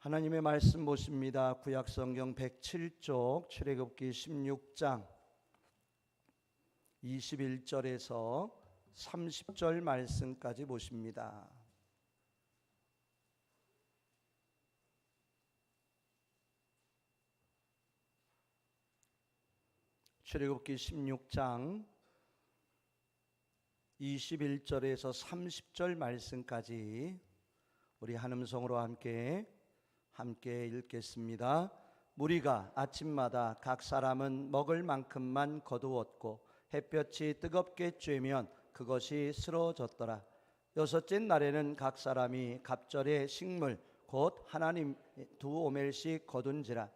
하나님의 말씀 보십니다. 구약성경 107쪽 출애굽기 16장 21절에서 30절 말씀까지 보십니다. 출애굽기 16장 21절에서 30절 말씀까지 우리 한음성으로 함께 읽겠습니다. 무리가 아침마다 각 사람은 먹을 만큼만 거두었고 햇볕이 뜨겁게 쬐면 그것이 쓰러졌더라. 여섯째 날에는 각 사람이 갑절의 식물 곧 하나님 2오멜씩 거둔지라.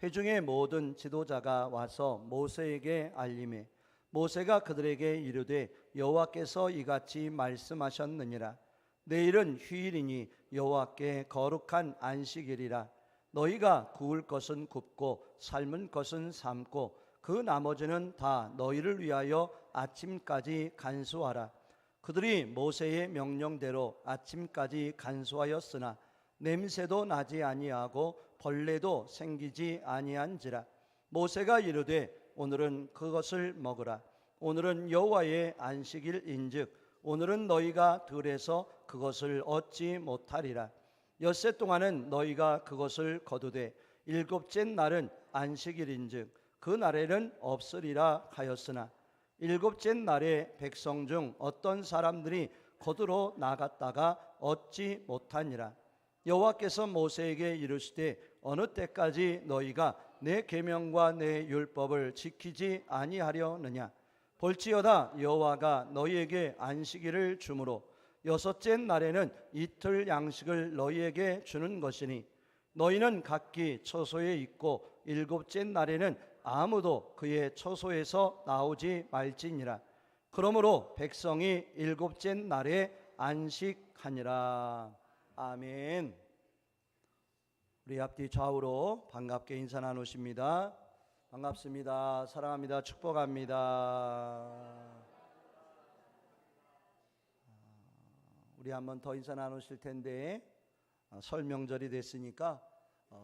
회중의 모든 지도자가 와서 모세에게 알림해 모세가 그들에게 이르되 여호와께서 이같이 말씀하셨느니라. 내일은 휴일이니 여호와께 거룩한 안식일이라. 너희가 구울 것은 굽고 삶은 것은 삶고 그 나머지는 다 너희를 위하여 아침까지 간수하라. 그들이 모세의 명령대로 아침까지 간수하였으나 냄새도 나지 아니하고 벌레도 생기지 아니한지라. 모세가 이르되 오늘은 그것을 먹으라. 오늘은 여호와의 안식일인즉 오늘은 너희가 들에서 그것을 얻지 못하리라. 엿새 동안은 너희가 그것을 거두되 일곱째 날은 안식일인즉 그 날에는 없으리라 하였으나 일곱째 날에 백성 중 어떤 사람들이 거두러 나갔다가 얻지 못하니라. 여호와께서 모세에게 이르시되 어느 때까지 너희가 내 계명과 내 율법을 지키지 아니하려느냐. 볼지어다 여호와가 너희에게 안식일을 주므로 여섯째 날에는 이틀 양식을 너희에게 주는 것이니 너희는 각기 처소에 있고 일곱째 날에는 아무도 그의 처소에서 나오지 말지니라. 그러므로 백성이 일곱째 날에 안식하니라. 아멘. 우리 앞뒤 좌우로 반갑게 인사 나누십니다. 반갑습니다. 사랑합니다. 축복합니다. 우리 한번 더 인사 나누실 텐데 설 명절이 됐으니까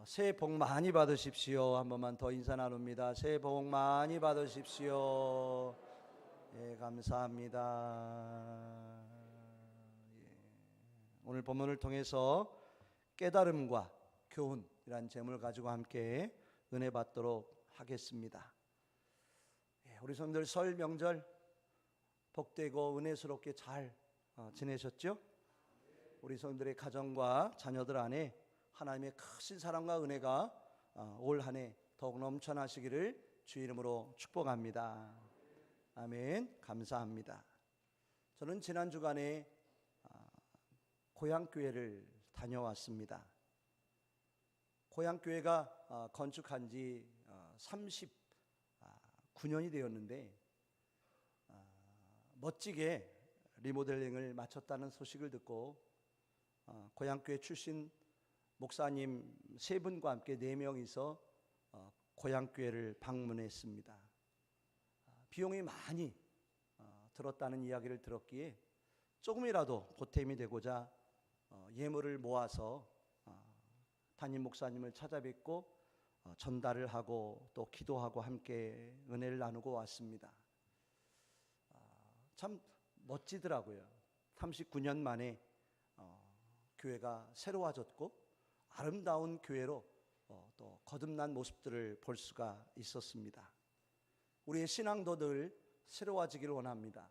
새해 복 많이 받으십시오. 한 번만 더 인사 나눕니다. 새해 복 많이 받으십시오. 예, 감사합니다. 예. 오늘 본문을 통해서 깨달음과 교훈이란 제목을 가지고 함께 은혜 받도록 하겠습니다. 예, 우리 성도들 설 명절 복되고 은혜스럽게 잘 지내셨죠? 우리 성도들의 가정과 자녀들 안에 하나님의 크신 사랑과 은혜가 올 한 해 더욱 넘쳐나시기를 주 이름으로 축복합니다. 아멘. 감사합니다. 저는 지난 주간에 고향교회를 다녀왔습니다. 고향교회가 건축한 지 39년이 되었는데 멋지게 리모델링을 마쳤다는 소식을 듣고 고향교회 출신 목사님 3분과 함께 4명이서 고향교회를 방문했습니다. 비용이 많이 들었다는 이야기를 들었기에 조금이라도 보탬이 되고자 예물을 모아서 담임 목사님을 찾아뵙고 전달을 하고 또 기도하고 함께 은혜를 나누고 왔습니다. 참 멋지더라고요. 39년 만에 교회가 새로워졌고 아름다운 교회로 또 거듭난 모습들을 볼 수가 있었습니다. 우리의 신앙도 늘 새로워지기를 원합니다.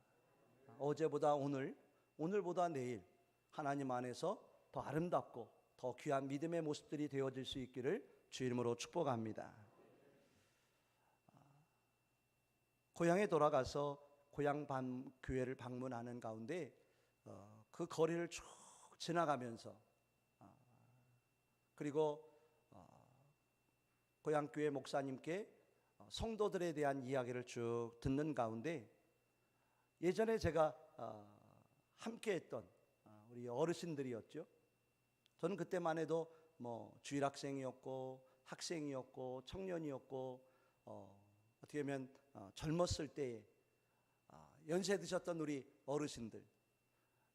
어제보다 오늘, 오늘보다 내일 하나님 안에서 더 아름답고 더 귀한 믿음의 모습들이 되어질 수 있기를 주 이름으로 축복합니다. 고향에 돌아가서 고향 교회를 방문하는 가운데 그 거리를 쭉 지나가면서 그리고 고향교회 목사님께 성도들에 대한 이야기를 쭉 듣는 가운데 예전에 제가 함께했던 우리 어르신들이었죠. 저는 그때만 해도 주일학생이었고 학생이었고 청년이었고 어떻게 보면 젊었을 때에 연세 드셨던 우리 어르신들,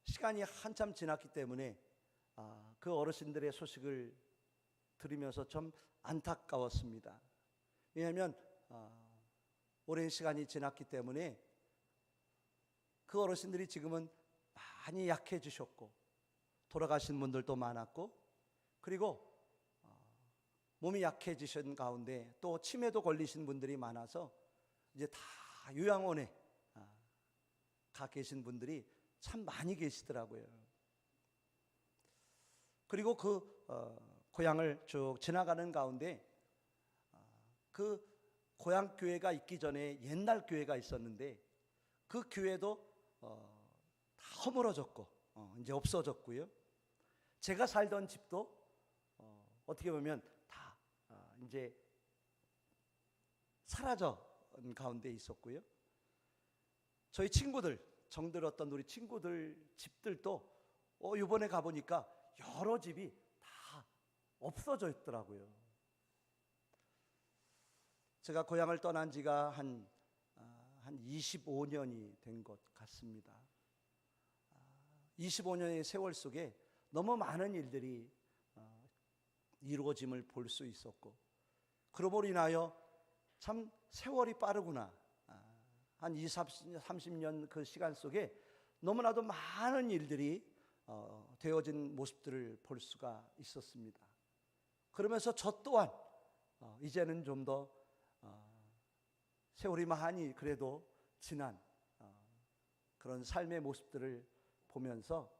시간이 한참 지났기 때문에 그 어르신들의 소식을 들으면서 좀 안타까웠습니다. 왜냐하면 오랜 시간이 지났기 때문에 그 어르신들이 지금은 많이 약해지셨고 돌아가신 분들도 많았고, 그리고 몸이 약해지신 가운데 또 치매도 걸리신 분들이 많아서 이제 다 요양원에 가 계신 분들이 참 많이 계시더라고요. 그리고 그 고향을 쭉 지나가는 가운데 그 고향 교회가 있기 전에 옛날 교회가 있었는데 그 교회도 다 허물어졌고 이제 없어졌고요. 제가 살던 집도 어떻게 보면 다 이제 사라져 가운데 있었고요. 저희 친구들, 정들었던 우리 친구들 집들도 이번에 가보니까 여러 집이 다 없어져 있더라고요. 제가 고향을 떠난 지가 한 25년이 된 것 같습니다. 25년의 세월 속에 너무 많은 일들이 이루어짐을 볼 수 있었고, 그러므로 인하여 참 세월이 빠르구나, 한 20, 30년 그 시간 속에 너무나도 많은 일들이 되어진 모습들을 볼 수가 있었습니다. 그러면서 저 또한 이제는 좀 더 세월이 많이 그래도 지난 그런 삶의 모습들을 보면서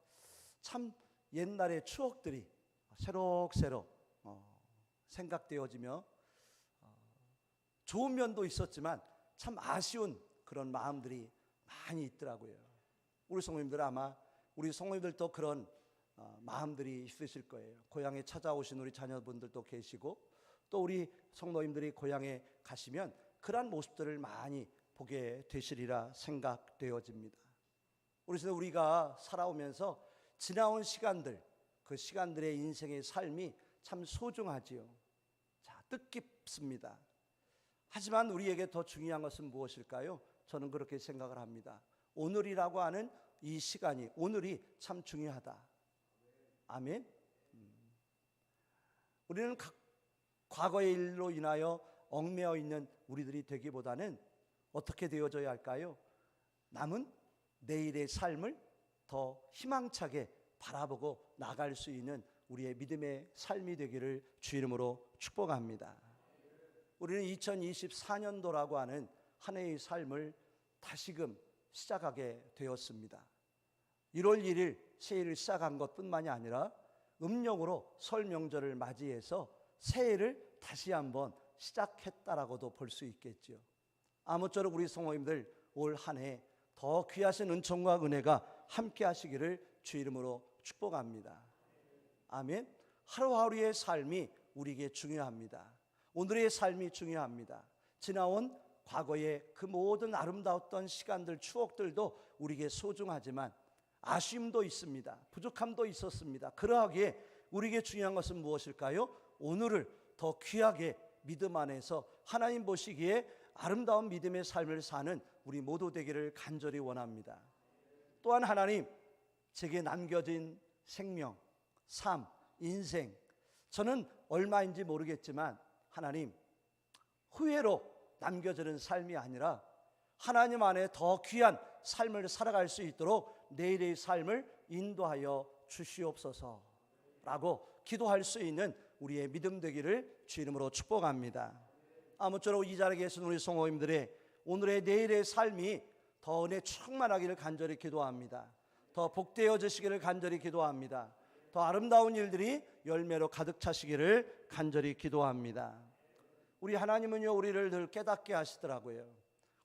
참 옛날의 추억들이 새록새록 생각되어지며 좋은 면도 있었지만 참 아쉬운 그런 마음들이 많이 있더라고요. 우리 성도님들, 아마 우리 성도님들도 그런 마음들이 있으실 거예요. 고향에 찾아오신 우리 자녀분들도 계시고, 또 우리 성도님들이 고향에 가시면 그러한 모습들을 많이 보게 되시리라 생각되어집니다. 우리가 살아오면서 지나온 시간들, 그 시간들의 인생의 삶이 참 소중하지요. 자, 뜻깊습니다. 하지만 우리에게 더 중요한 것은 무엇일까요? 저는 그렇게 생각을 합니다. 오늘이라고 하는 이 시간이, 오늘이 참 중요하다. 아멘. 우리는 과거의 일로 인하여 얽매여 있는 우리들이 되기보다는 어떻게 되어져야 할까요? 남은 내일의 삶을 더 희망차게 바라보고 나갈 수 있는 우리의 믿음의 삶이 되기를 주 이름으로 축복합니다. 우리는 2024년도라고 하는 한 해의 삶을 다시금 시작하게 되었습니다. 1월 1일 새해를 시작한 것뿐만이 아니라 음력으로 설 명절을 맞이해서 새해를 다시 한번 시작했다라고도 볼 수 있겠죠. 아무쪼록 우리 성도님들 올 한 해 더 귀하신 은총과 은혜가 함께 하시기를 주 이름으로 축복합니다. 아멘. 하루하루의 삶이 우리에게 중요합니다. 오늘의 삶이 중요합니다. 지나온 과거의 그 모든 아름다웠던 시간들, 추억들도 우리에게 소중하지만 아쉬움도 있습니다. 부족함도 있었습니다. 그러하기에 우리에게 중요한 것은 무엇일까요? 오늘을 더 귀하게 믿음 안에서 하나님 보시기에 아름다운 믿음의 삶을 사는 우리 모두 되기를 간절히 원합니다. 또한 하나님, 제게 남겨진 생명, 삶, 인생, 저는 얼마인지 모르겠지만 하나님, 후회로 남겨지는 삶이 아니라 하나님 안에 더 귀한 삶을 살아갈 수 있도록 내일의 삶을 인도하여 주시옵소서라고 기도할 수 있는 우리의 믿음 되기를 주 이름으로 축복합니다. 아무쪼록 이 자리에 계신 우리 성도님들의 오늘의 내일의 삶이 더 은혜 충만하기를 간절히 기도합니다. 더 복되어지시기를 간절히 기도합니다. 더 아름다운 일들이 열매로 가득 차시기를 간절히 기도합니다. 우리 하나님은요, 우리를 늘 깨닫게 하시더라고요.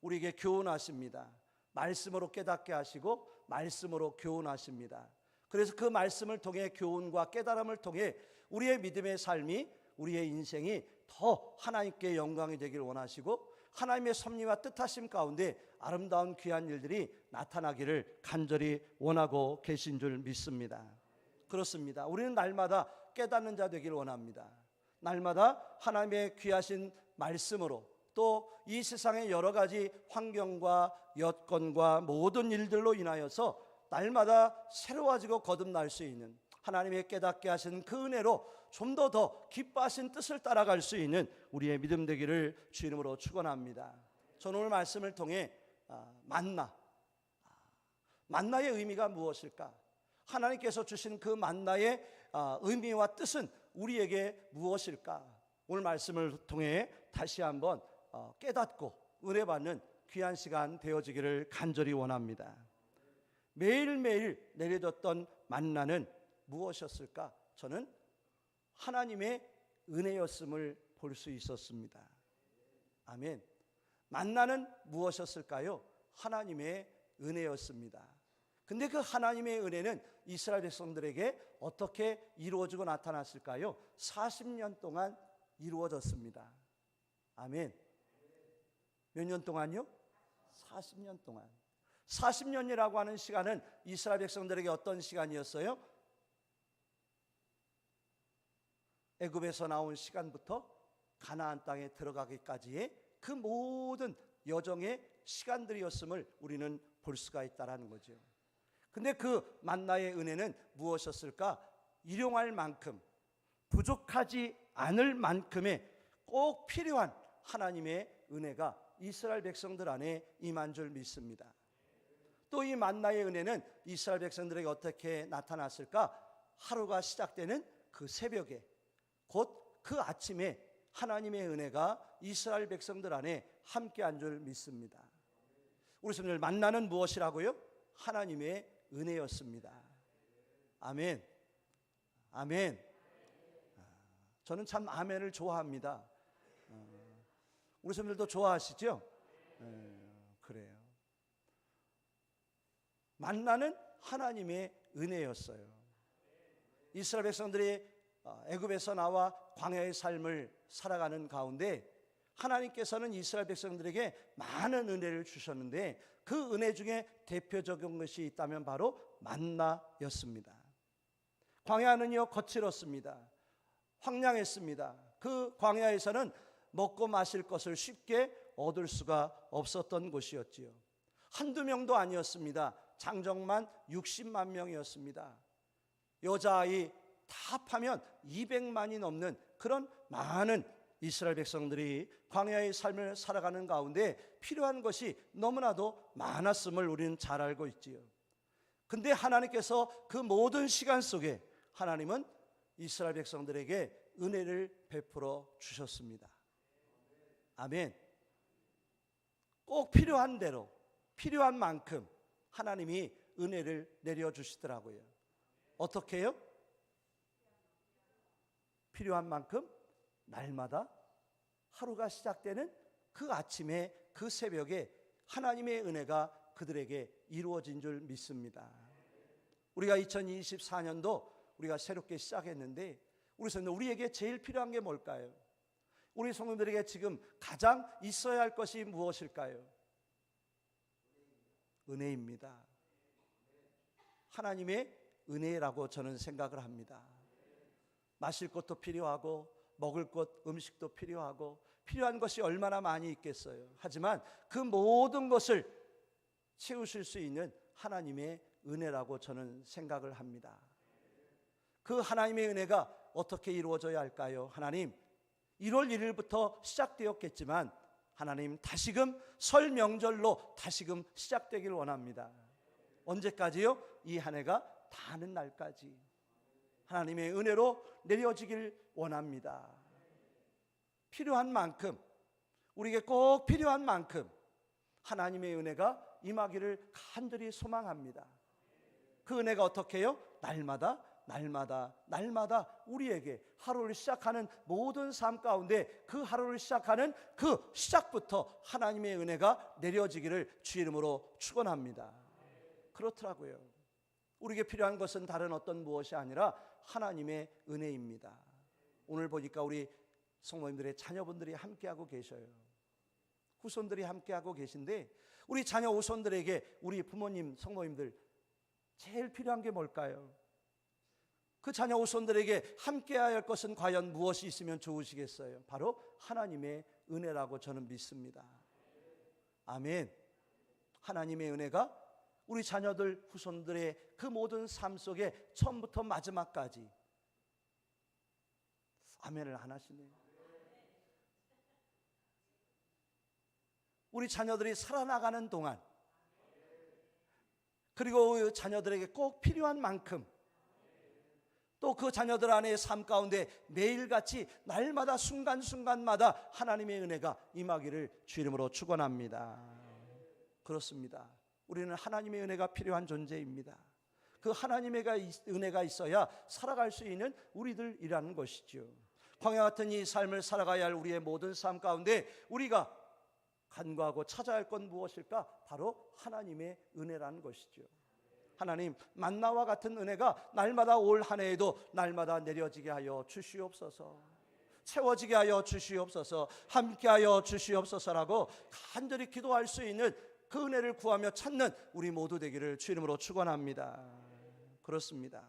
우리에게 교훈하십니다. 말씀으로 깨닫게 하시고 말씀으로 교훈하십니다. 그래서 그 말씀을 통해, 교훈과 깨달음을 통해 우리의 믿음의 삶이, 우리의 인생이 더 하나님께 영광이 되기를 원하시고 하나님의 섭리와 뜻하심 가운데 아름다운 귀한 일들이 나타나기를 간절히 원하고 계신 줄 믿습니다. 그렇습니다. 우리는 날마다 깨닫는 자 되기를 원합니다. 날마다 하나님의 귀하신 말씀으로, 또 이 세상의 여러 가지 환경과 여건과 모든 일들로 인하여서 날마다 새로워지고 거듭날 수 있는 하나님의 깨닫게 하신 그 은혜로 좀 더 기뻐하신 뜻을 따라갈 수 있는 우리의 믿음 되기를 주 이름으로 축원합니다. 저는 오늘 말씀을 통해 만나의 의미가 무엇일까? 하나님께서 주신 그 만나의 의미와 뜻은 우리에게 무엇일까? 오늘 말씀을 통해 다시 한번 깨닫고 은혜 받는 귀한 시간 되어지기를 간절히 원합니다. 매일매일 내려졌던 만나는 무엇이었을까? 저는 하나님의 은혜였음을 볼 수 있었습니다. 아멘. 만나는 무엇이었을까요? 하나님의 은혜였습니다. 근데 그 하나님의 은혜는 이스라엘 백성들에게 어떻게 이루어지고 나타났을까요? 40년 동안 이루어졌습니다. 아멘. 몇 년 동안요? 40년 동안. 40년이라고 하는 시간은 이스라엘 백성들에게 어떤 시간이었어요? 애굽에서 나온 시간부터 가나안 땅에 들어가기까지의 그 모든 여정의 시간들이었음을 우리는 볼 수가 있다라는 거죠. 근데 그 만나의 은혜는 무엇이었을까? 일용할 만큼, 부족하지 않을 만큼의 꼭 필요한 하나님의 은혜가 이스라엘 백성들 안에 임한 줄 믿습니다. 또 이 만나의 은혜는 이스라엘 백성들에게 어떻게 나타났을까? 하루가 시작되는 그 새벽에, 곧 그 아침에 하나님의 은혜가 이스라엘 백성들 안에 함께한 줄 믿습니다. 우리 성도들, 만나는 무엇이라고요? 하나님의 은혜였습니다. 아멘. 아멘. 저는 참 아멘을 좋아합니다. 우리 성도들도 좋아하시죠? 그래요. 만나는 하나님의 은혜였어요. 이스라엘 백성들이 애굽에서 나와 광야의 삶을 살아가는 가운데 하나님께서는 이스라엘 백성들에게 많은 은혜를 주셨는데 그 은혜 중에 대표적인 것이 있다면 바로 만나였습니다. 광야는요 거칠었습니다. 황량했습니다. 그 광야에서는 먹고 마실 것을 쉽게 얻을 수가 없었던 곳이었지요. 한두 명도 아니었습니다. 장정만 60만 명이었습니다. 여자아이 다 합하면 200만이 넘는 그런 많은 이스라엘 백성들이 광야의 삶을 살아가는 가운데 필요한 것이 너무나도 많았음을 우리는 잘 알고 있지요. 근데 하나님께서 그 모든 시간 속에 하나님은 이스라엘 백성들에게 은혜를 베풀어 주셨습니다. 아멘. 꼭 필요한 대로, 필요한 만큼 하나님이 은혜를 내려주시더라고요. 어떻게 해요? 필요한 만큼 날마다 하루가 시작되는 그 아침에, 그 새벽에 하나님의 은혜가 그들에게 이루어진 줄 믿습니다. 우리가 2024년도 우리가 새롭게 시작했는데 우리 성도, 우리에게 제일 필요한 게 뭘까요? 우리 성도들에게 지금 가장 있어야 할 것이 무엇일까요? 은혜입니다. 하나님의 은혜라고 저는 생각을 합니다. 마실 것도 필요하고 먹을 것, 음식도 필요하고 필요한 것이 얼마나 많이 있겠어요. 하지만 그 모든 것을 채우실 수 있는 하나님의 은혜라고 저는 생각을 합니다. 그 하나님의 은혜가 어떻게 이루어져야 할까요? 하나님, 1월 1일부터 시작되었겠지만 하나님 다시금 설 명절로 다시금 시작되길 원합니다. 언제까지요? 이 한 해가 다 하는 날까지 하나님의 은혜로 내려지길 원합니다. 필요한 만큼, 우리에게 꼭 필요한 만큼 하나님의 은혜가 임하기를 간절히 소망합니다. 그 은혜가 어떻게 해요? 날마다 우리에게 하루를 시작하는 모든 삶 가운데 그 하루를 시작하는 그 시작부터 하나님의 은혜가 내려지기를 주 이름으로 축원합니다. 그렇더라고요. 우리에게 필요한 것은 다른 어떤 무엇이 아니라 하나님의 은혜입니다. 오늘 보니까 우리 성도님들의 자녀분들이 함께하고 계셔요. 후손들이 함께하고 계신데 우리 자녀 후손들에게 우리 부모님, 성도님들 제일 필요한 게 뭘까요? 그 자녀 후손들에게 함께해야 할 것은 과연 무엇이 있으면 좋으시겠어요? 바로 하나님의 은혜라고 저는 믿습니다. 아멘. 하나님의 은혜가 우리 자녀들, 후손들의 그 모든 삶 속에 처음부터 마지막까지 아멘을 안 하시네요. 우리 자녀들이 살아나가는 동안, 그리고 자녀들에게 꼭 필요한 만큼, 또 그 자녀들 안의 삶 가운데 매일같이 날마다 순간순간마다 하나님의 은혜가 임하기를 주 이름으로 축원합니다. 그렇습니다. 우리는 하나님의 은혜가 필요한 존재입니다. 그 하나님의 은혜가 있어야 살아갈 수 있는 우리들이라는 것이죠. 광야 같은 이 삶을 살아가야 할 우리의 모든 삶 가운데 우리가 간구하고 찾아야 할 건 무엇일까? 바로 하나님의 은혜라는 것이죠. 하나님, 만나와 같은 은혜가 날마다 올 한 해에도 날마다 내려지게 하여 주시옵소서, 채워지게 하여 주시옵소서, 함께하여 주시옵소서라고 간절히 기도할 수 있는 그 은혜를 구하며 찾는 우리 모두 되기를 주 이름으로 축원합니다. 그렇습니다.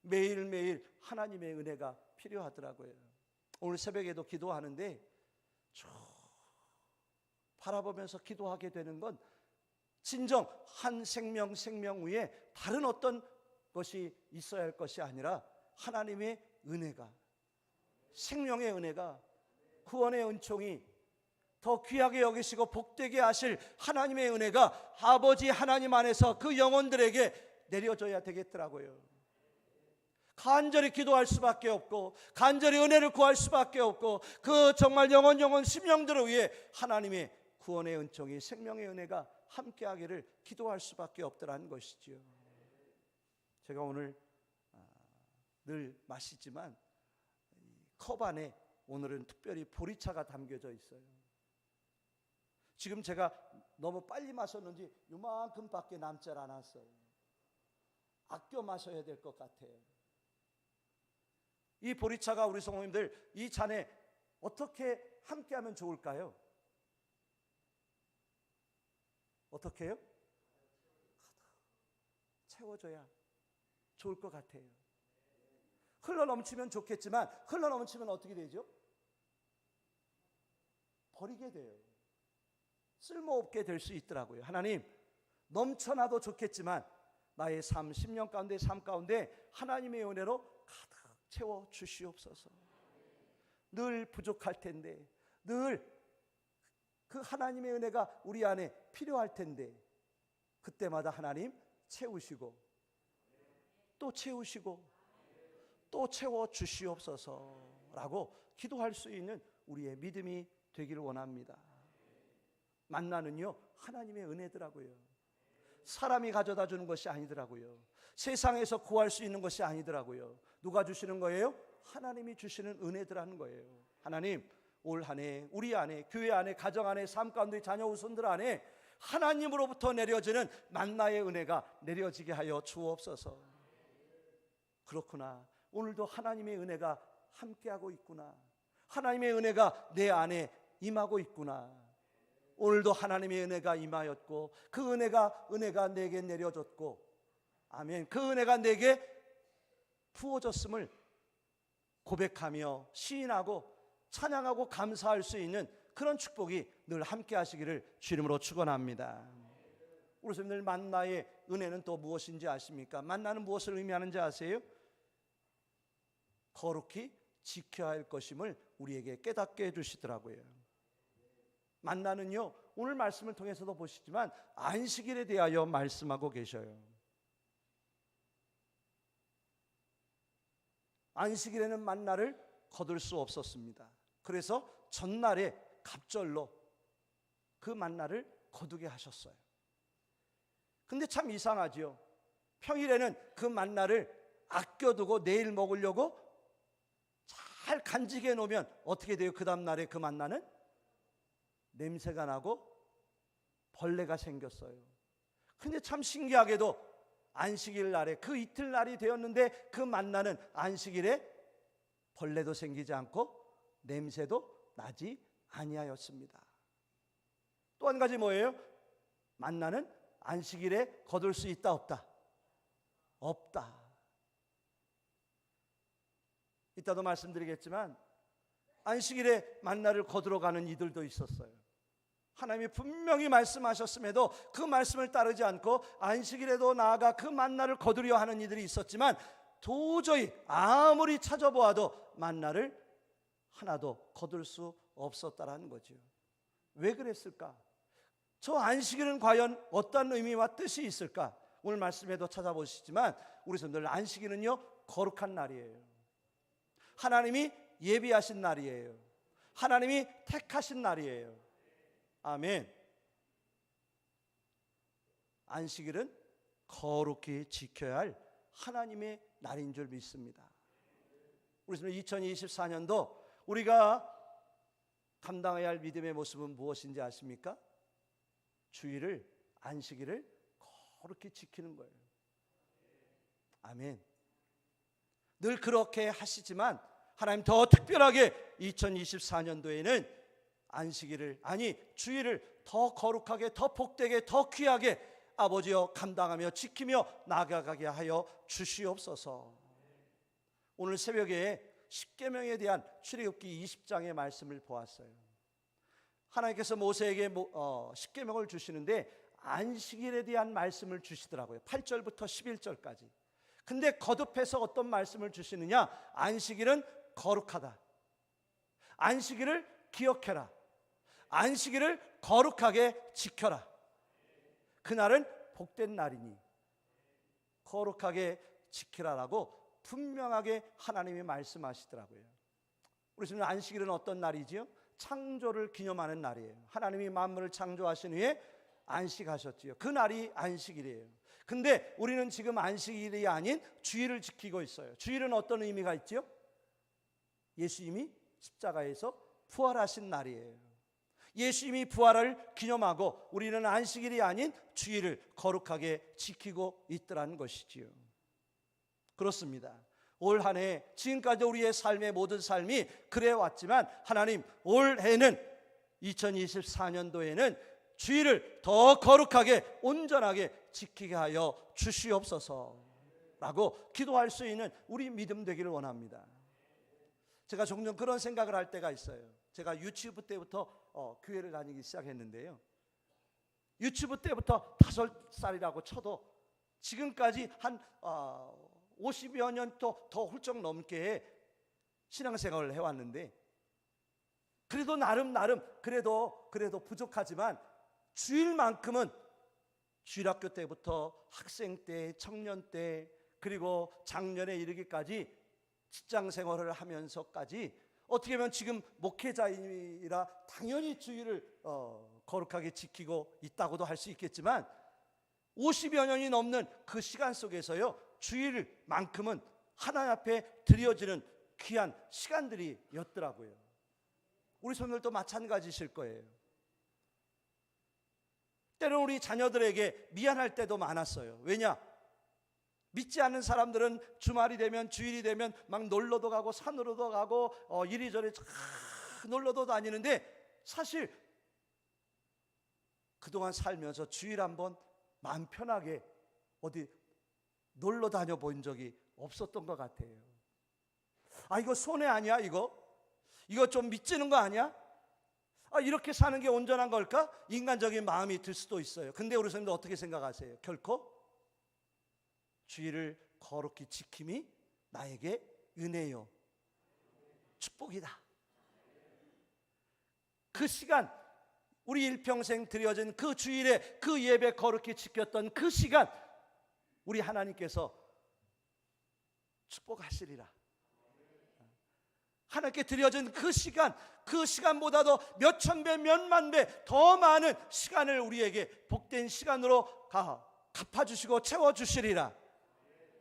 매일매일 하나님의 은혜가 필요하더라고요. 오늘 새벽에도 기도하는데 쭉 바라보면서 기도하게 되는 건 진정 한 생명 위에 다른 어떤 것이 있어야 할 것이 아니라 하나님의 은혜가, 생명의 은혜가, 구원의 은총이 더 귀하게 여기시고 복되게 하실 하나님의 은혜가 아버지 하나님 안에서 그 영혼들에게 내려져야 되겠더라고요. 간절히 기도할 수밖에 없고, 간절히 은혜를 구할 수밖에 없고, 그 정말 영혼 심령들을 위해 하나님의 구원의 은총이, 생명의 은혜가 함께하기를 기도할 수밖에 없더라는 것이지요. 제가 오늘 늘 마시지만 컵 안에 오늘은 특별히 보리차가 담겨져 있어요. 지금 제가 너무 빨리 마셨는지 요만큼밖에 남지 않았어요. 아껴 마셔야 될 것 같아요. 이 보리차가 우리 성도님들 이 잔에 어떻게 함께하면 좋을까요? 어떻게 해요? 채워줘야 좋을 것 같아요. 흘러넘치면 좋겠지만 흘러넘치면 어떻게 되죠? 버리게 돼요. 쓸모없게 될 수 있더라고요. 하나님, 넘쳐나도 좋겠지만 나의 삶, 10년 가운데 삶 가운데 하나님의 은혜로 가득 채워 주시옵소서. 늘 부족할 텐데, 늘 그 하나님의 은혜가 우리 안에 필요할 텐데 그때마다 하나님 채우시고 또 채우시고 또 채워 주시옵소서라고 기도할 수 있는 우리의 믿음이 되기를 원합니다. 만나는요, 하나님의 은혜더라고요. 사람이 가져다 주는 것이 아니더라고요. 세상에서 구할 수 있는 것이 아니더라고요. 누가 주시는 거예요? 하나님이 주시는 은혜더라는 거예요. 하나님, 올 한 해 우리 안에, 교회 안에, 가정 안에, 삶 가운데 자녀 후손들 안에 하나님으로부터 내려지는 만나의 은혜가 내려지게 하여 주옵소서. 그렇구나, 오늘도 하나님의 은혜가 함께하고 있구나, 하나님의 은혜가 내 안에 임하고 있구나. 오늘도 하나님의 은혜가 임하였고 그 은혜가 내게 내려졌고, 아멘, 그 은혜가 내게 부어졌음을 고백하며 시인하고 찬양하고 감사할 수 있는 그런 축복이 늘 함께 하시기를 주 이름으로 축원합니다. 우리 성도들, 만나의 은혜는 또 무엇인지 아십니까? 만나는 무엇을 의미하는지 아세요? 거룩히 지켜야 할 것임을 우리에게 깨닫게 해주시더라고요. 만나는요, 오늘 말씀을 통해서도 보시지만 안식일에 대하여 말씀하고 계셔요. 안식일에는 만나를 거둘 수 없었습니다. 그래서 전날에 갑절로 그 만나를 거두게 하셨어요. 근데 참 이상하죠. 평일에는 그 만나를 아껴두고 내일 먹으려고 잘 간직해 놓으면 어떻게 돼요? 그 다음 날에 그 만나는 냄새가 나고 벌레가 생겼어요. 근데 참 신기하게도 안식일 날에, 그 이틀날이 되었는데 그 만나는 안식일에 벌레도 생기지 않고 냄새도 나지 아니하였습니다. 또 한 가지 뭐예요? 만나는 안식일에 거둘 수 있다 없다? 없다. 이따도 말씀드리겠지만 안식일에 만나를 거두러 가는 이들도 있었어요. 하나님이 분명히 말씀하셨음에도 그 말씀을 따르지 않고 안식일에도 나아가 그 만나를 거두려 하는 이들이 있었지만 도저히 아무리 찾아보아도 만나를 하나도 거둘 수 없었다라는 거죠. 왜 그랬을까? 저 안식일은 과연 어떤 의미와 뜻이 있을까? 오늘 말씀에도 찾아보시지만 우리 성도들, 안식일은요 거룩한 날이에요. 하나님이 예비하신 날이에요. 하나님이 택하신 날이에요. 아멘. 안식일은 거룩히 지켜야 할 하나님의 날인 줄 믿습니다. 우리 성도 2024년도 우리가 감당해야 할 믿음의 모습은 무엇인지 아십니까? 주일을, 안식일을 거룩히 지키는 거예요. 아멘. 늘 그렇게 하시지만 하나님 더 특별하게 2024년도에는 안식일을, 아니 주일을 더 거룩하게, 더 복되게, 더 귀하게 아버지여 감당하며 지키며 나아가게 하여 주시옵소서. 오늘 새벽에 십계명에 대한 출애굽기 20장의 말씀을 보았어요. 하나님께서 모세에게 십계명을 주시는데 안식일에 대한 말씀을 주시더라고요. 8절부터 11절까지. 근데 거듭해서 어떤 말씀을 주시느냐? 안식일은 거룩하다. 안식일을 기억해라. 안식일을 거룩하게 지켜라. 그날은 복된 날이니 거룩하게 지키라라고 분명하게 하나님이 말씀하시더라고요. 우리 지금 안식일은 어떤 날이지요? 창조를 기념하는 날이에요. 하나님이 만물을 창조하신 후에 안식하셨지요. 그 날이 안식일이에요. 근데 우리는 지금 안식일이 아닌 주일을 지키고 있어요. 주일은 어떤 의미가 있죠? 예수님이 십자가에서 부활하신 날이에요. 예수님이 부활을 기념하고 우리는 안식일이 아닌 주일을 거룩하게 지키고 있더라는 것이지요. 그렇습니다. 올 한 해 지금까지 우리의 삶의 모든 삶이 그래 왔지만 하나님 올해는 2024년도에는 주일을 더 거룩하게 온전하게 지키게 하여 주시옵소서라고 기도할 수 있는 우리 믿음 되기를 원합니다. 제가 종종 그런 생각을 할 때가 있어요. 제가 유치부 때부터 교회를 다니기 시작했는데요, 유치부 때부터 5살이라고 쳐도 지금까지 한 50여 년 또 더 훌쩍 넘게 신앙생활을 해왔는데 그래도 나름 그래도 부족하지만 주일만큼은 주일학교 때부터 학생 때, 청년 때, 그리고 작년에 이르기까지 직장생활을 하면서까지 어떻게 보면 지금 목회자이라 당연히 주일을 거룩하게 지키고 있다고도 할 수 있겠지만 50여 년이 넘는 그 시간 속에서요, 주일만큼은 하나님 앞에 드려지는 귀한 시간들이었더라고요. 우리 손들도 마찬가지실 거예요. 때로는 우리 자녀들에게 미안할 때도 많았어요. 왜냐? 믿지 않는 사람들은 주말이 되면, 주일이 되면 막 놀러도 가고 산으로도 가고 이리저리 놀러도 다니는데 사실 그동안 살면서 주일 한번 마음 편하게 어디 놀러 다녀본 적이 없었던 것 같아요. 아, 이거 손해 아니야? 이거 좀 미치는 거 아니야? 아, 이렇게 사는 게 온전한 걸까? 인간적인 마음이 들 수도 있어요. 근데 우리 선생님들 어떻게 생각하세요? 결코 주일을 거룩히 지킴이 나에게 은혜요, 축복이다. 그 시간, 우리 일평생 드려진 그 주일에 그 예배 거룩히 지켰던 그 시간, 우리 하나님께서 축복하시리라. 하나님께 드려진 그 시간, 그 시간보다도 몇천 배, 몇만 배 더 많은 시간을 우리에게 복된 시간으로 갚아주시고 채워주시리라.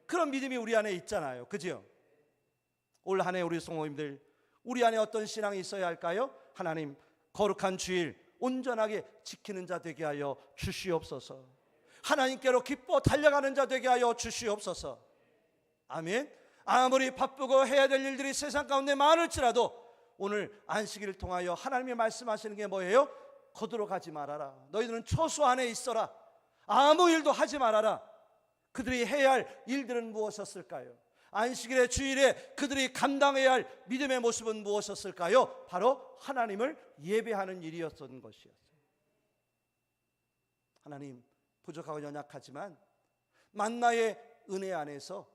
그런 믿음이 우리 안에 있잖아요. 그죠? 올 한 해 우리 성도님들, 우리 안에 어떤 신앙이 있어야 할까요? 하나님, 거룩한 주일 온전하게 지키는 자 되게 하여 주시옵소서. 하나님께로 기뻐 달려가는 자 되게 하여 주시옵소서. 아멘. 아무리 바쁘고 해야 될 일들이 세상 가운데 많을지라도 오늘 안식일을 통하여 하나님이 말씀하시는 게 뭐예요? 거들어가지 말아라. 너희들은 초소 안에 있어라. 아무 일도 하지 말아라. 그들이 해야 할 일들은 무엇이었을까요? 안식일의 주일에 그들이 감당해야 할 믿음의 모습은 무엇이었을까요? 바로 하나님을 예배하는 일이었던 것이었어요. 하나님, 부족하고 연약하지만 만나의 은혜 안에서,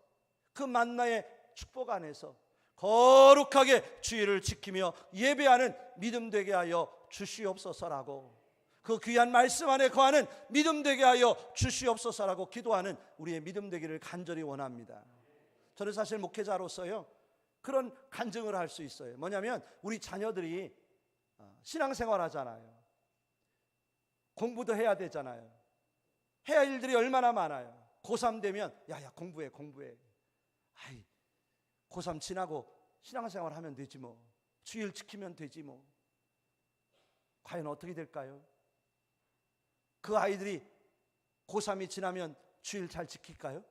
그 만나의 축복 안에서 거룩하게 주의를 지키며 예배하는 믿음 되게 하여 주시옵소서라고, 그 귀한 말씀 안에 거하는 믿음 되게 하여 주시옵소서라고 기도하는 우리의 믿음 되기를 간절히 원합니다. 저는 사실 목회자로서요, 그런 간증을 할 수 있어요. 뭐냐면 우리 자녀들이 신앙생활 하잖아요. 공부도 해야 되잖아요. 해야 할 일들이 얼마나 많아요. 고3 되면 야야 공부해. 아이, 고3 지나고 신앙생활 하면 되지 뭐. 주일 지키면 되지 뭐. 과연 어떻게 될까요? 그 아이들이 고3이 지나면 주일 잘 지킬까요?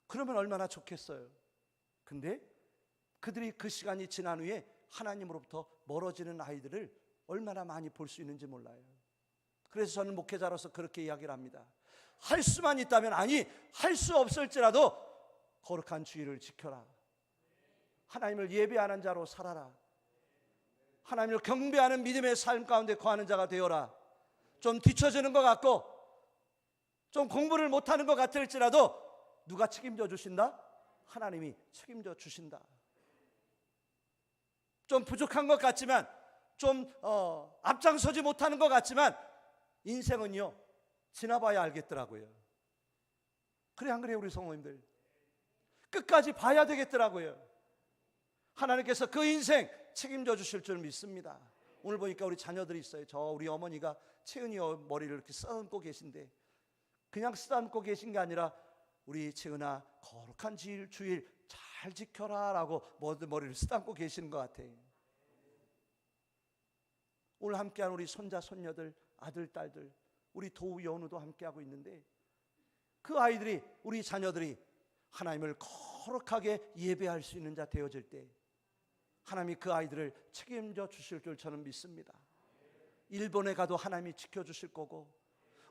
그러면 얼마나 좋겠어요. 근데 그들이 그 시간이 지난 후에 하나님으로부터 멀어지는 아이들을 얼마나 많이 볼 수 있는지 몰라요. 그래서 저는 목회자로서 그렇게 이야기를 합니다. 할 수만 있다면, 아니 할 수 없을지라도 거룩한 주의를 지켜라. 하나님을 예배하는 자로 살아라. 하나님을 경배하는 믿음의 삶 가운데 거하는 자가 되어라. 좀 뒤처지는 것 같고 좀 공부를 못하는 것 같을지라도 누가 책임져 주신다? 하나님이 책임져 주신다. 좀 부족한 것 같지만, 좀 앞장서지 못하는 것 같지만 인생은요 지나봐야 알겠더라고요. 그래 안 그래요? 우리 성도님들 끝까지 봐야 되겠더라고요. 하나님께서 그 인생 책임져 주실 줄 믿습니다. 오늘 보니까 우리 자녀들이 있어요. 우리 어머니가 채은이 머리를 이렇게 쓰다듬고 계신데, 그냥 쓰다듬고 계신 게 아니라 우리 채은아 거룩한 주일 잘 지켜라 라고 머리를 쓰다듬고 계시는 것 같아요. 오늘 함께한 우리 손자 손녀들, 아들 딸들, 우리 도우 연우도 함께하고 있는데, 그 아이들이, 우리 자녀들이 하나님을 거룩하게 예배할 수 있는 자 되어질 때 하나님이 그 아이들을 책임져 주실 줄 저는 믿습니다. 일본에 가도 하나님이 지켜주실 거고,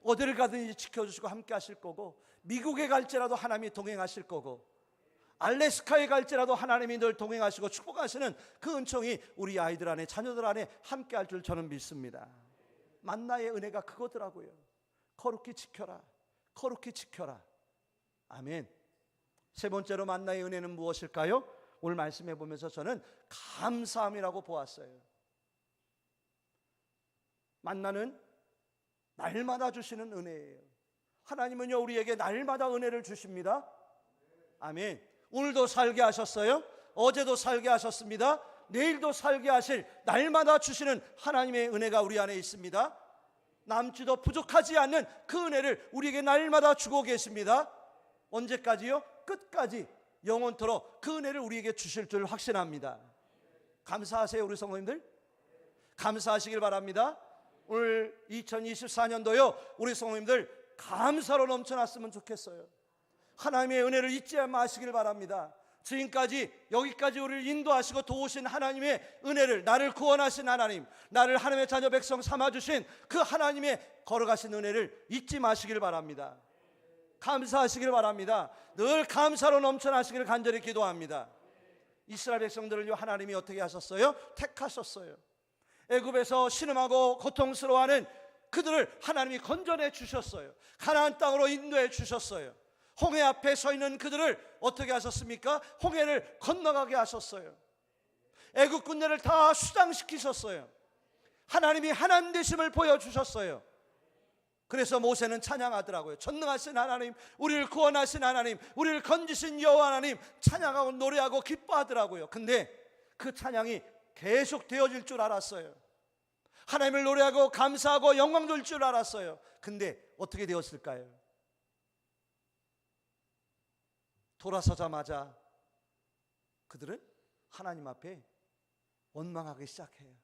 어디를 가든지 지켜주시고 함께 하실 거고, 미국에 갈지라도 하나님이 동행하실 거고, 알래스카에 갈지라도 하나님이 늘 동행하시고 축복하시는 그 은총이 우리 아이들 안에, 자녀들 안에 함께 할 줄 저는 믿습니다. 만나의 은혜가 그거더라고요. 거룩히 지켜라, 거룩히 지켜라. 아멘. 세 번째로 만나의 은혜는 무엇일까요? 오늘 말씀해 보면서 저는 감사함이라고 보았어요. 만나는 날마다 주시는 은혜예요. 하나님은요 우리에게 날마다 은혜를 주십니다. 아멘. 오늘도 살게 하셨어요. 어제도 살게 하셨습니다. 내일도 살게 하실, 날마다 주시는 하나님의 은혜가 우리 안에 있습니다. 남지도 부족하지 않는 그 은혜를 우리에게 날마다 주고 계십니다. 언제까지요? 끝까지 영원토록 그 은혜를 우리에게 주실 줄 확신합니다. 감사하세요 우리 성도님들. 감사하시길 바랍니다. 오늘 2024년도요 우리 성도님들 감사로 넘쳐났으면 좋겠어요. 하나님의 은혜를 잊지 마시길 바랍니다. 지금까지 여기까지 우리를 인도하시고 도우신 하나님의 은혜를, 나를 구원하신 하나님, 나를 하나님의 자녀 백성 삼아주신 그 하나님의 걸어가신 은혜를 잊지 마시길 바랍니다. 감사하시길 바랍니다. 늘 감사로 넘쳐나시기를 간절히 기도합니다. 이스라엘 백성들을 하나님이 어떻게 하셨어요? 택하셨어요. 애굽에서 신음하고 고통스러워하는 그들을 하나님이 건져내 주셨어요. 가나안 땅으로 인도해 주셨어요. 홍해 앞에 서 있는 그들을 어떻게 하셨습니까? 홍해를 건너가게 하셨어요. 애국 군대를 다 수장시키셨어요. 하나님이 하나님 되심을 보여주셨어요. 그래서 모세는 찬양하더라고요. 전능하신 하나님, 우리를 구원하신 하나님, 우리를 건지신 여호와 하나님 찬양하고 노래하고 기뻐하더라고요. 근데 그 찬양이 계속 되어질 줄 알았어요. 하나님을 노래하고 감사하고 영광 돌 줄 알았어요. 근데 어떻게 되었을까요? 돌아서자마자 그들은 하나님 앞에 원망하기 시작해요.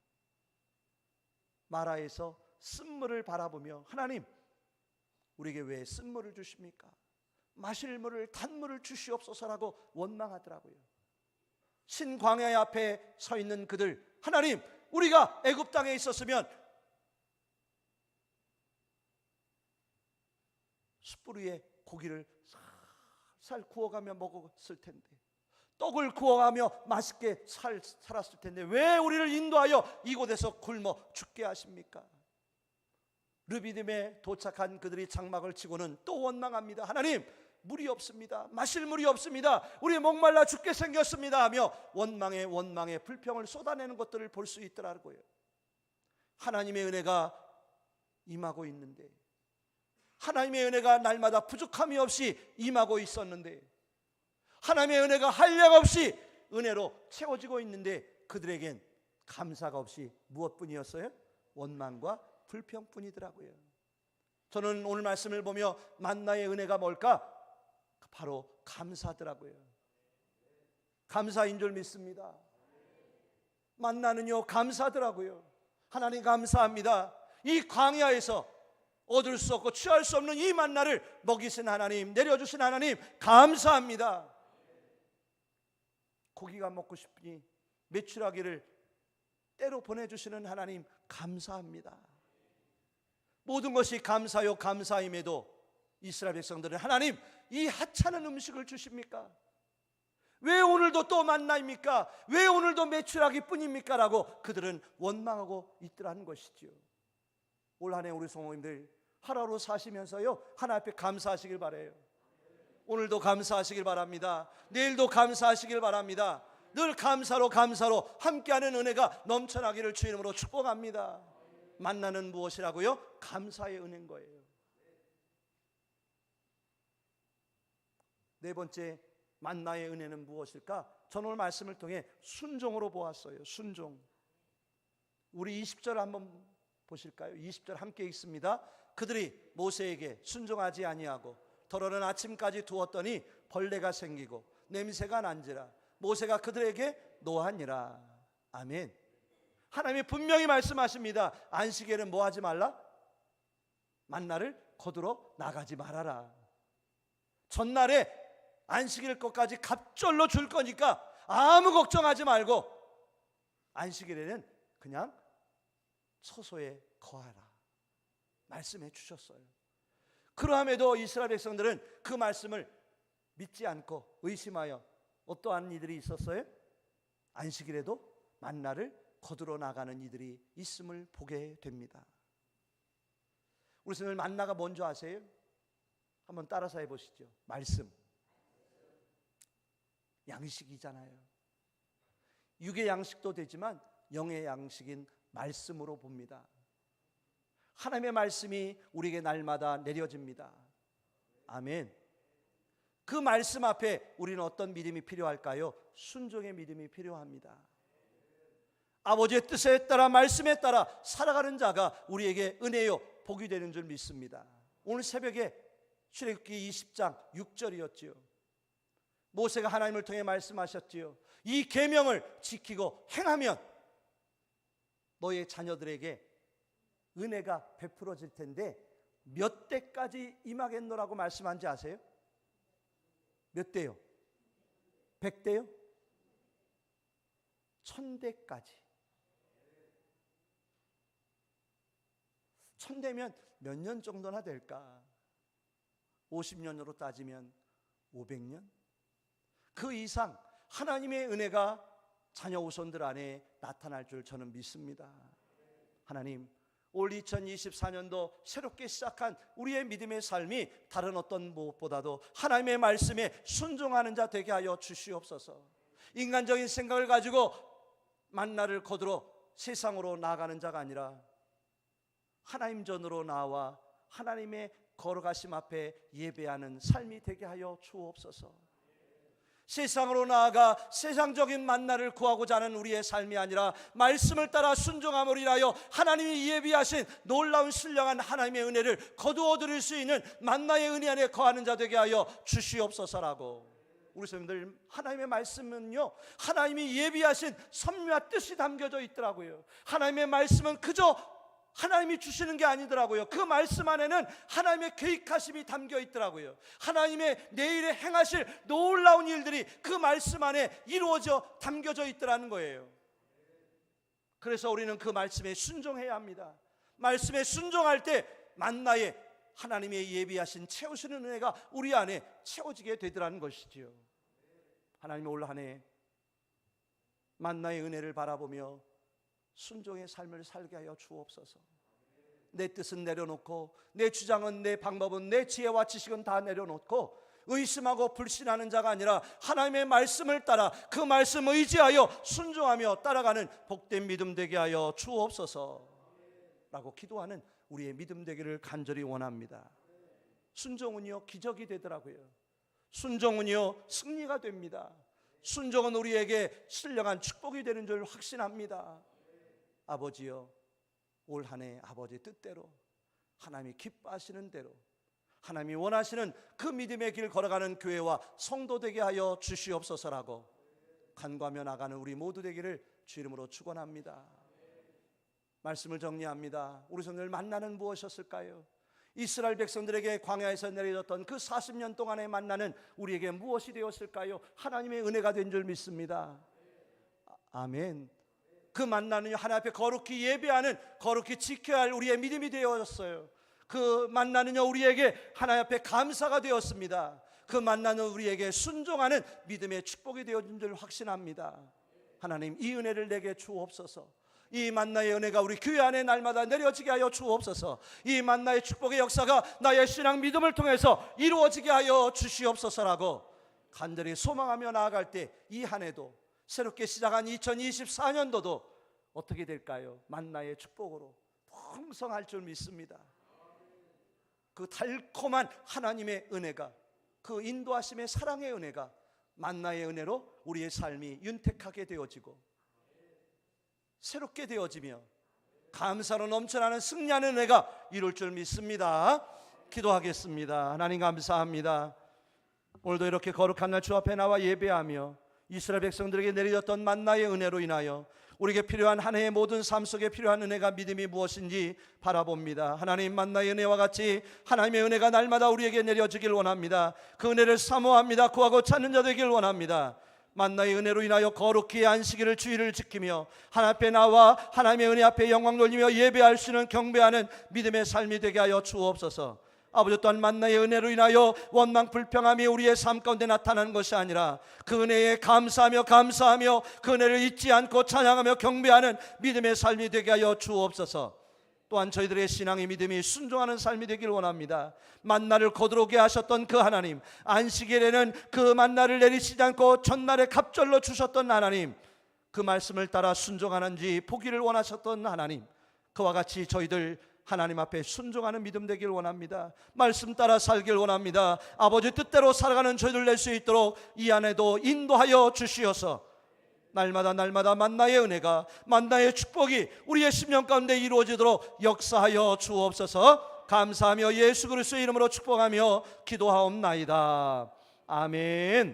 마라에서 쓴물을 바라보며, 하나님 우리에게 왜 쓴물을 주십니까? 마실 물을, 단물을 주시옵소서라고 원망하더라고요. 신광야 앞에 서 있는 그들, 하나님 우리가 애굽 땅에 있었으면 숯불 위에 고기를 살살 구워가며 먹었을 텐데, 떡을 구워가며 맛있게 살았을 텐데 왜 우리를 인도하여 이곳에서 굶어 죽게 하십니까? 르비딤에 도착한 그들이 장막을 치고는 또 원망합니다. 하나님, 물이 없습니다. 마실 물이 없습니다. 우리 목말라 죽게 생겼습니다 하며 원망에 불평을 쏟아내는 것들을 볼 수 있더라고요. 하나님의 은혜가 임하고 있는데, 하나님의 은혜가 날마다 부족함이 없이 임하고 있었는데, 하나님의 은혜가 한량 없이 은혜로 채워지고 있는데 그들에겐 감사가 없이 무엇뿐이었어요? 원망과 불평뿐이더라고요. 저는 오늘 말씀을 보며 만나의 은혜가 뭘까? 바로 감사더라고요. 감사인 줄 믿습니다. 만나는요 감사더라고요. 하나님 감사합니다. 이 광야에서 얻을 수 없고 취할 수 없는 이 만나를 먹이신 하나님, 내려주신 하나님 감사합니다. 고기가 먹고 싶으니 메추라기를 때로 보내주시는 하나님 감사합니다. 모든 것이 감사요 감사임에도 이스라엘 백성들은 하나님, 이 하찮은 음식을 주십니까? 왜 오늘도 또 만나입니까? 왜 오늘도 메추라기 뿐입니까? 라고 그들은 원망하고 있더라는 것이지요. 올 한 해 우리 성도님들 하루하루 사시면서요 하나 앞에 감사하시길 바라요. 오늘도 감사하시길 바랍니다. 내일도 감사하시길 바랍니다. 늘 감사로 함께하는 은혜가 넘쳐나기를 주 이름으로 축복합니다. 만나는 무엇이라고요? 감사의 은혜인 거예요. 네 번째 만나의 은혜는 무엇일까? 저는 오늘 말씀을 통해 순종으로 보았어요. 순종. 우리 20절 한번 보실까요? 20절 함께 읽습니다. 그들이 모세에게 순종하지 아니하고 더러는 아침까지 두었더니 벌레가 생기고 냄새가 난지라 모세가 그들에게 노하니라. 아멘. 하나님이 분명히 말씀하십니다. 안식일에는 뭐 하지 말라? 만나를 거두러 나가지 말아라. 전날에 안식일 것까지 갑절로 줄 거니까 아무 걱정하지 말고 안식일에는 그냥 처소에 거하라 말씀해 주셨어요. 그러함에도 이스라엘 백성들은 그 말씀을 믿지 않고 의심하여 어떠한 이들이 있었어요? 안식일에도 만나를 거두러 나가는 이들이 있음을 보게 됩니다. 우리 선생님 만나가 뭔지 아세요? 한번 따라서 해보시죠. 말씀. 양식이잖아요. 육의 양식도 되지만 영의 양식인 말씀으로 봅니다. 하나님의 말씀이 우리에게 날마다 내려집니다. 아멘. 그 말씀 앞에 우리는 어떤 믿음이 필요할까요? 순종의 믿음이 필요합니다. 아버지의 뜻에 따라 말씀에 따라 살아가는 자가 우리에게 은혜요 복이 되는 줄 믿습니다. 오늘 새벽에 출애굽기 20장 6절이었지요. 모세가 하나님을 통해 말씀하셨지요. 이 계명을 지키고 행하면 너의 자녀들에게 은혜가 베풀어질 텐데 몇 대까지 임하겠노라고 말씀한지 아세요? 몇 대요? 100대요? 1000대까지. 1000대면 몇 년 정도나 될까? 50년으로 따지면 500년? 그 이상 하나님의 은혜가 자녀 후손들 안에 나타날 줄 저는 믿습니다. 하나님, 올 2024년도 새롭게 시작한 우리의 믿음의 삶이 다른 어떤 무엇보다도 하나님의 말씀에 순종하는 자 되게 하여 주시옵소서. 인간적인 생각을 가지고 만나를 거두러 세상으로 나아가는 자가 아니라 하나님 전으로 나와 하나님의 걸어가심 앞에 예배하는 삶이 되게 하여 주옵소서. 세상으로 나아가 세상적인 만나를 구하고자 하는 우리의 삶이 아니라 말씀을 따라 순종함으로 인하여 하나님이 예비하신 놀라운 신령한 하나님의 은혜를 거두어 드릴 수 있는 만나의 은혜 안에 거하는 자 되게 하여 주시옵소서라고. 우리 성도들, 하나님의 말씀은요 하나님이 예비하신 섭리와 뜻이 담겨져 있더라고요. 하나님의 말씀은 그저 하나님이 주시는 게 아니더라고요. 그 말씀 안에는 하나님의 계획하심이 담겨 있더라고요. 하나님의 내일에 행하실 놀라운 일들이 그 말씀 안에 이루어져 담겨져 있더라는 거예요. 그래서 우리는 그 말씀에 순종해야 합니다. 말씀에 순종할 때 만나에 하나님의 예비하신 채우시는 은혜가 우리 안에 채워지게 되더라는 것이지요. 하나님, 올 한 해 만나의 은혜를 바라보며 순종의 삶을 살게 하여 주옵소서. 내 뜻은 내려놓고, 내 주장은, 내 방법은, 내 지혜와 지식은 다 내려놓고 의심하고 불신하는 자가 아니라 하나님의 말씀을 따라 그 말씀 의지하여 순종하며 따라가는 복된 믿음 되게 하여 주옵소서 라고 기도하는 우리의 믿음 되기를 간절히 원합니다. 순종은요 기적이 되더라고요. 순종은요 승리가 됩니다. 순종은 우리에게 신령한 축복이 되는 줄 확신합니다. 아버지여, 올 한 해 아버지 뜻대로, 하나님이 기뻐하시는 대로, 하나님이 원하시는 그 믿음의 길 걸어가는 교회와 성도 되게 하여 주시옵소서라고 간구하며 나가는 우리 모두 되기를 주 이름으로 축원합니다. 말씀을 정리합니다. 우리 성도들 만나는 무엇이었을까요? 이스라엘 백성들에게 광야에서 내려졌던 그 40년 동안의 만나는 우리에게 무엇이 되었을까요? 하나님의 은혜가 된 줄 믿습니다. 아멘. 그 만나는 하나님 앞에 거룩히 예배하는, 거룩히 지켜야 할 우리의 믿음이 되었어요. 그 만나는요 우리에게 하나님 앞에 감사가 되었습니다. 그 만나는 우리에게 순종하는 믿음의 축복이 되어진 줄 확신합니다. 하나님, 이 은혜를 내게 주옵소서. 이 만나의 은혜가 우리 교회 안에 날마다 내려지게 하여 주옵소서. 이 만나의 축복의 역사가 나의 신앙 믿음을 통해서 이루어지게 하여 주시옵소서라고 간절히 소망하며 나아갈 때 이 한 해도, 새롭게 시작한 2024년도도 어떻게 될까요? 만나의 축복으로 풍성할 줄 믿습니다. 그 달콤한 하나님의 은혜가, 그 인도하심의 사랑의 은혜가 만나의 은혜로 우리의 삶이 윤택하게 되어지고 새롭게 되어지며 감사로 넘쳐나는 승리하는 은혜가 이룰 줄 믿습니다. 기도하겠습니다. 하나님 감사합니다. 오늘도 이렇게 거룩한 날 주 앞에 나와 예배하며 이스라엘 백성들에게 내려졌던 만나의 은혜로 인하여 우리에게 필요한 한 해의 모든 삶 속에 필요한 은혜가 믿음이 무엇인지 바라봅니다. 하나님, 만나의 은혜와 같이 하나님의 은혜가 날마다 우리에게 내려지길 원합니다. 그 은혜를 사모합니다. 구하고 찾는 자 되길 원합니다. 만나의 은혜로 인하여 거룩히 안식일을, 주일을 지키며 하나님 앞에 나와 하나님의 은혜 앞에 영광 돌리며 예배할 수 있는, 경배하는 믿음의 삶이 되게 하여 주옵소서. 아버지, 또한 만나의 은혜로 인하여 원망 불평함이 우리의 삶 가운데 나타나는 것이 아니라 그 은혜에 감사하며 그 은혜를 잊지 않고 찬양하며 경배하는 믿음의 삶이 되게 하여 주옵소서. 또한 저희들의 신앙의 믿음이 순종하는 삶이 되길 원합니다. 만나를 거두게 하셨던 그 하나님, 안식일에는 그 만나를 내리시지 않고 전날에 갑절로 주셨던 하나님, 그 말씀을 따라 순종하는지 보기를 원하셨던 하나님, 그와 같이 저희들 하나님 앞에 순종하는 믿음 되길 원합니다. 말씀 따라 살길 원합니다. 아버지 뜻대로 살아가는 저희들 낼 수 있도록 이 안에도 인도하여 주시어서 날마다 만나의 은혜가, 만나의 축복이 우리의 심령 가운데 이루어지도록 역사하여 주옵소서. 감사하며 예수 그리스도의 이름으로 축복하며 기도하옵나이다. 아멘.